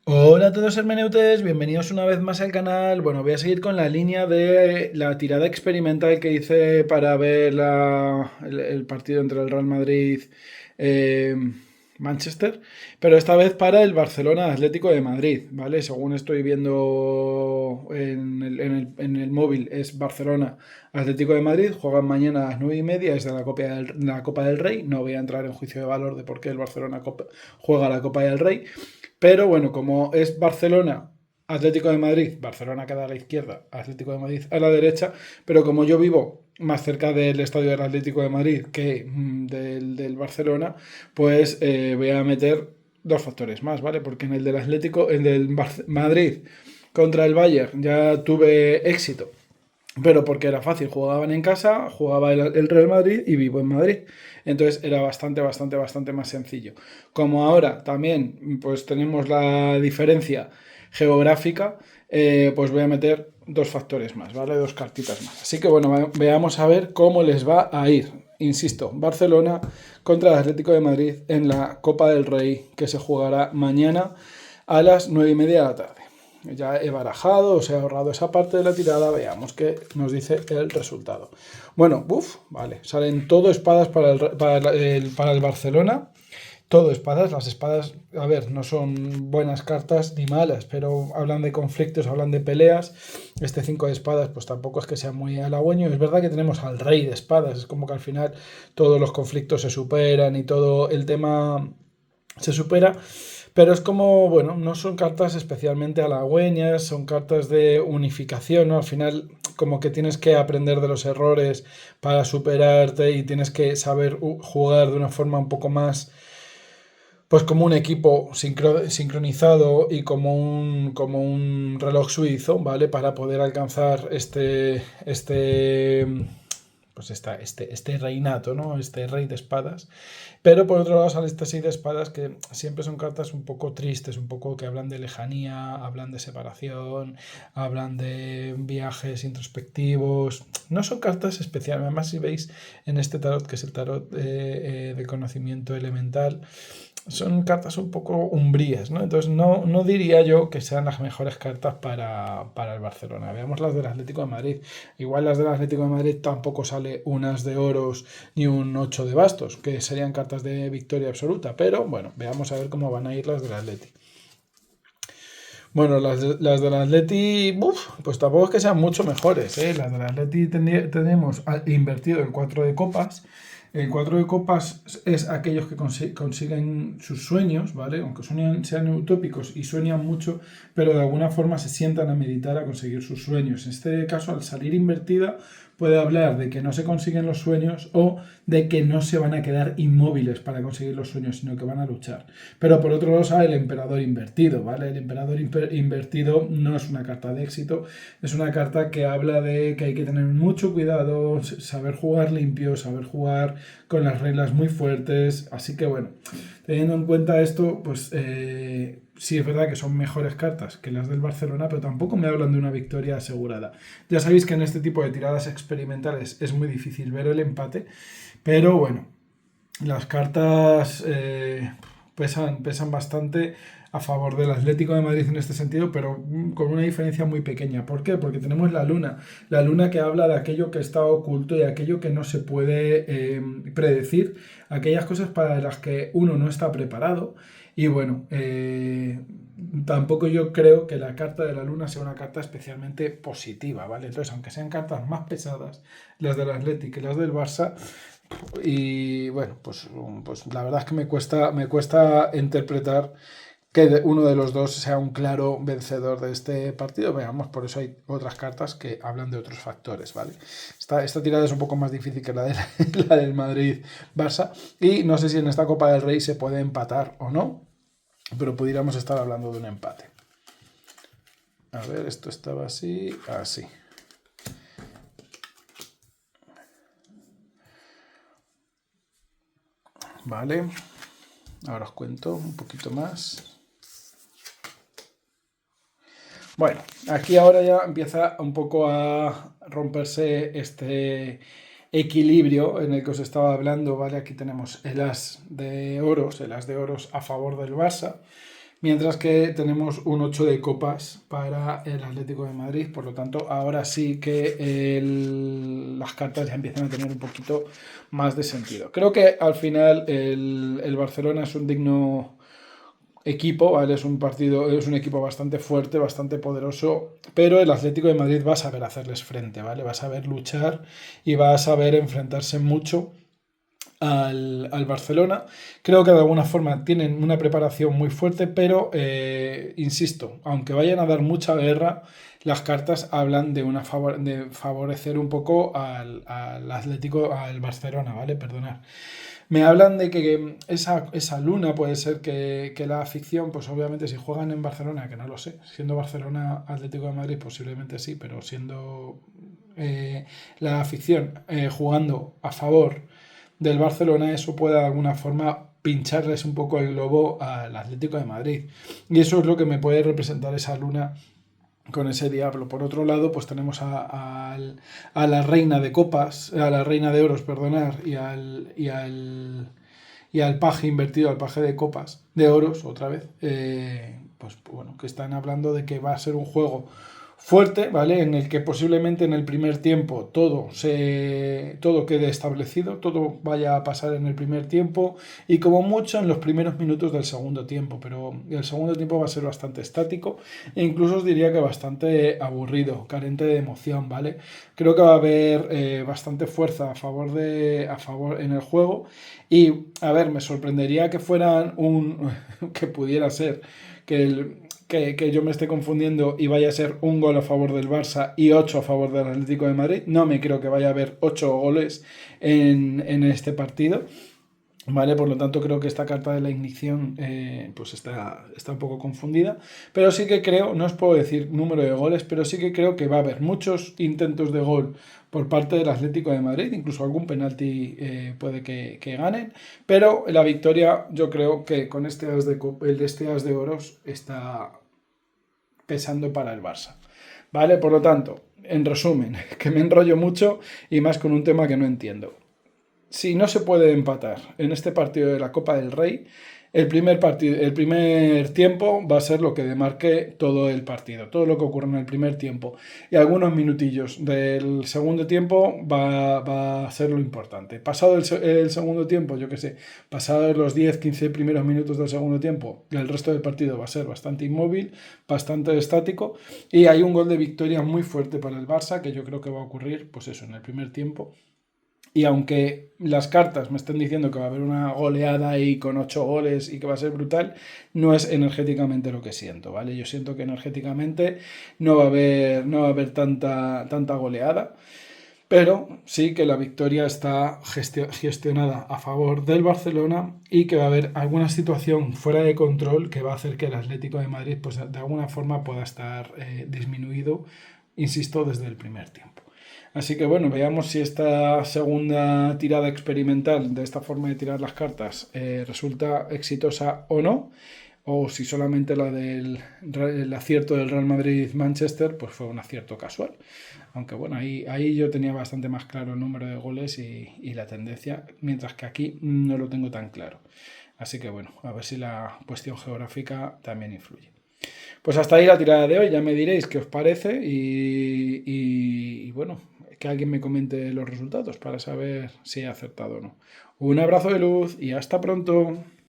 Hola a todos hermeneutes, bienvenidos una vez más al canal. Bueno, voy a seguir con la línea de la tirada experimental que hice para ver el partido entre el Real Madrid eh, Manchester, pero esta vez para el Barcelona Atlético de Madrid, ¿vale? Según estoy viendo en el móvil, es Barcelona Atlético de Madrid, juegan mañana a las 9:30, es de la Copa del Rey. No voy a entrar en juicio de valor de por qué el Barcelona juega la Copa del Rey. Pero bueno, como es Barcelona, Atlético de Madrid, Barcelona queda a la izquierda, Atlético de Madrid a la derecha, pero como yo vivo más cerca del estadio del Atlético de Madrid que del Barcelona, pues voy a meter dos factores más, ¿vale? Porque en el del Atlético, en el Madrid contra el Bayern ya tuve éxito, pero porque era fácil, jugaban en casa, jugaba el Real Madrid y vivo en Madrid. Entonces era bastante más sencillo. Como ahora también pues tenemos la diferencia geográfica, pues voy a meter dos factores más, ¿vale? Dos cartitas más. Así que bueno, veamos a ver cómo les va a ir. Insisto, Barcelona contra el Atlético de Madrid en la Copa del Rey que se jugará mañana a las 9:30 de la tarde. Ya he barajado, os he ahorrado esa parte de la tirada, veamos qué nos dice el resultado. Bueno, vale, salen todo espadas para el Barcelona, todo espadas. Las espadas, a ver, no son buenas cartas ni malas, pero hablan de conflictos, hablan de peleas. Este 5 de espadas pues tampoco es que sea muy halagüeño. Es verdad que tenemos al rey de espadas, es como que al final todos los conflictos se superan y todo el tema se supera, pero es como, bueno, no son cartas especialmente halagüeñas, son cartas de unificación, ¿no? Al final, como que tienes que aprender de los errores para superarte y tienes que saber jugar de una forma un poco más, pues como un equipo sincronizado y como un reloj suizo, ¿vale? Para poder alcanzar este reinato, ¿no? Este rey de espadas. Pero por otro lado sale este 6 de espadas que siempre son cartas un poco tristes, un poco que hablan de lejanía, hablan de separación, hablan de viajes introspectivos. No son cartas especiales. Además, si veis en este tarot, que es el tarot de conocimiento elemental, son cartas un poco umbrías, ¿no? Entonces no diría yo que sean las mejores cartas para el Barcelona. Veamos las del Atlético de Madrid. Igual las del Atlético de Madrid tampoco sale un as de oros ni un 8 de bastos, que serían cartas de victoria absoluta. Pero bueno, veamos a ver cómo van a ir las del Atlético. Bueno, las del Atleti, pues tampoco es que sean mucho mejores, ¿eh? Las del Atleti tenemos invertido el 4 de copas. El 4 de copas es aquellos que consiguen sus sueños, ¿vale? Aunque sean utópicos y sueñan mucho, pero de alguna forma se sientan a meditar a conseguir sus sueños. En este caso, al salir invertida, puede hablar de que no se consiguen los sueños o de que no se van a quedar inmóviles para conseguir los sueños, sino que van a luchar. Pero por otro lado sale el emperador invertido, ¿vale? El emperador invertido no es una carta de éxito, es una carta que habla de que hay que tener mucho cuidado, saber jugar limpio, saber jugar con las reglas muy fuertes. Así que bueno, teniendo en cuenta esto, pues sí es verdad que son mejores cartas que las del Barcelona, pero tampoco me hablan de una victoria asegurada. Ya sabéis que en este tipo de tiradas experimentales es muy difícil ver el empate, pero bueno, las cartas pesan bastante a favor del Atlético de Madrid en este sentido, pero con una diferencia muy pequeña. ¿Por qué? Porque tenemos la luna que habla de aquello que está oculto y aquello que no se puede predecir, aquellas cosas para las que uno no está preparado. Y bueno, tampoco yo creo que la carta de la luna sea una carta especialmente positiva, ¿vale? Entonces, aunque sean cartas más pesadas, las del Atlético y las del Barça, y bueno, pues la verdad es que me cuesta interpretar que uno de los dos sea un claro vencedor de este partido. Veamos, por eso hay otras cartas que hablan de otros factores, ¿vale? Esta tirada es un poco más difícil que la del Madrid-Barça. Y no sé si en esta Copa del Rey se puede empatar o no, pero pudiéramos estar hablando de un empate. A ver, esto estaba así, así. Vale, ahora os cuento un poquito más. Bueno, aquí ahora ya empieza un poco a romperse este equilibrio en el que os estaba hablando, ¿vale? Aquí tenemos el as de oros a favor del Barça, Mientras que tenemos un 8 de copas para el Atlético de Madrid, por lo tanto, ahora sí que las cartas ya empiezan a tener un poquito más de sentido. Creo que al final el Barcelona es un digno equipo, ¿vale? Es un equipo bastante fuerte, bastante poderoso, pero el Atlético de Madrid va a saber hacerles frente, ¿vale? Va a saber luchar y va a saber enfrentarse mucho al Barcelona. Creo que de alguna forma tienen una preparación muy fuerte, pero insisto, aunque vayan a dar mucha guerra, las cartas hablan de favorecer un poco al Atlético, al Barcelona, ¿vale? Perdonad. Me hablan de que esa luna puede ser que la afición, pues obviamente si juegan en Barcelona, que no lo sé, siendo Barcelona Atlético de Madrid posiblemente sí, pero siendo la afición jugando a favor del Barcelona, eso puede de alguna forma pincharles un poco el globo al Atlético de Madrid. Y eso es lo que me puede representar esa luna con ese diablo. Por otro lado, pues tenemos a la reina de copas, a la reina de oros, perdonar, y al paje invertido, al paje de copas, de oros, otra vez, pues bueno, que están hablando de que va a ser un juego fuerte, ¿vale? En el que posiblemente en el primer tiempo todo quede establecido, todo vaya a pasar en el primer tiempo y como mucho en los primeros minutos del segundo tiempo, pero el segundo tiempo va a ser bastante estático e incluso os diría que bastante aburrido, carente de emoción, ¿vale? Creo que va a haber bastante fuerza a favor en el juego y, a ver, me sorprendería que fueran que pudiera ser que que yo me esté confundiendo y vaya a ser un gol a favor del Barça y 8 a favor del Atlético de Madrid. No me creo que vaya a haber 8 goles en este partido. Vale, por lo tanto creo que esta carta de la ignición pues está un poco confundida, pero sí que creo, no os puedo decir número de goles, pero sí que creo que va a haber muchos intentos de gol por parte del Atlético de Madrid, incluso algún penalti puede que ganen, pero la victoria yo creo que con este as de oros está pesando para el Barça. ¿Vale? Por lo tanto, en resumen, que me enrollo mucho y más con un tema que no entiendo. Si no se puede empatar en este partido de la Copa del Rey, el primer tiempo va a ser lo que demarque todo el partido, todo lo que ocurre en el primer tiempo. Y algunos minutillos del segundo tiempo va a ser lo importante. Pasado el segundo tiempo, yo que sé, pasados los 10-15 primeros minutos del segundo tiempo, el resto del partido va a ser bastante inmóvil, bastante estático. Y hay un gol de victoria muy fuerte para el Barça, que yo creo que va a ocurrir, pues eso, en el primer tiempo. Y aunque las cartas me estén diciendo que va a haber una goleada ahí con 8 goles y que va a ser brutal, no es energéticamente lo que siento, ¿vale? Yo siento que energéticamente no va a haber tanta goleada, pero sí que la victoria está gestionada a favor del Barcelona y que va a haber alguna situación fuera de control que va a hacer que el Atlético de Madrid, pues de alguna forma pueda estar disminuido, insisto, desde el primer tiempo. Así que bueno, veamos si esta segunda tirada experimental de esta forma de tirar las cartas resulta exitosa o no, o si solamente el acierto del Real Madrid-Manchester pues fue un acierto casual. Aunque bueno, ahí yo tenía bastante más claro el número de goles y la tendencia, mientras que aquí no lo tengo tan claro. Así que bueno, a ver si la cuestión geográfica también influye. Pues hasta ahí la tirada de hoy, ya me diréis qué os parece y bueno, que alguien me comente los resultados para saber si he acertado o no. Un abrazo de luz y hasta pronto.